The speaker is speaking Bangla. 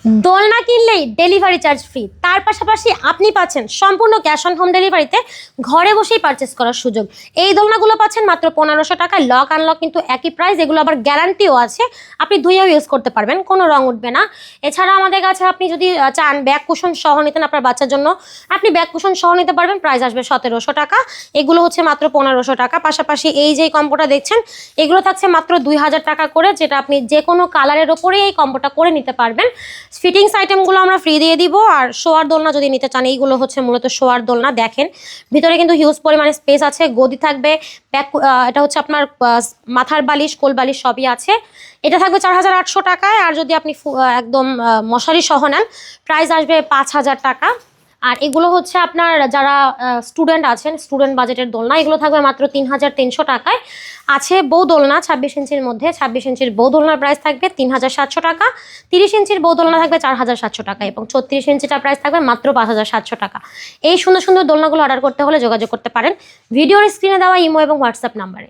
দোলনা কিনলেই ডেলিভারি চার্জ ফ্রি, তার পাশাপাশি আপনি পাচ্ছেন সম্পূর্ণ ক্যাশ অন হোম ডেলিভারিতে ঘরে বসেই পারচেস করার সুযোগ। এই দোলনাগুলো পাচ্ছেন মাত্র 1500 টাকায়। লক আনলক কিন্তু একই প্রাইস, এগুলো আবার গ্যারান্টিও আছে, আপনি ধুয়েও ইউজ করতে পারবেন, কোনো রং উঠবে না। এছাড়া আমাদের কাছে আপনি যদি চান ব্যাক কুশন সহ নিতেন আপনার বাচ্চার জন্য, আপনি ব্যাক কুশন সহ নিতে পারবেন, প্রাইস আসবে 1700 টাকা। এগুলো হচ্ছে মাত্র 1500 টাকা। পাশাপাশি এই যে কম্বোটা দেখছেন এগুলো থাকছে মাত্র 2000 টাকা করে, যেটা আপনি যে কোনো কালারের ওপরেই এই কম্বোটা করে নিতে পারবেন। ফিটিংস আইটেমগুলো আমরা ফ্রি দিয়ে দিব। আর শোয়ার দোলনা যদি নিতে চান, এইগুলো হচ্ছে মূলত শোয়ার দোলনা। দেখেন ভিতরে কিন্তু হিউজ পরিমাণে স্পেস আছে, গদি থাকবে, এটা হচ্ছে আপনার মাথার বালিশ, কোল বালিশ সবই আছে। এটা থাকবে 4800 টাকায়। আর যদি আপনি একদম মশারি সহ নেন, প্রাইস আসবে 5000 টাকা। আর এগুলো হচ্ছে আপনার যারা স্টুডেন্ট আছেন, স্টুডেন্ট বাজেটের দোলনা, এগুলো থাকবে মাত্র 3300 টাকায়। আছে বউ দোলনা 26 ইঞ্চির মধ্যে, 26 ইঞ্চির বউ দোলনার প্রাইস থাকবে 3700 টাকা। 30 ইঞ্চির বউ দোলনা থাকবে 4700 টাকা এবং 36 ইঞ্চিটার প্রাইস থাকবে মাত্র 5700 টাকা। এই সুন্দর সুন্দর দোলনাগুলো অর্ডার করতে হলে যোগাযোগ করতে পারেন ভিডিওর স্ক্রিনে দেওয়া ইমো এবং হোয়াটসঅ্যাপ নাম্বারে।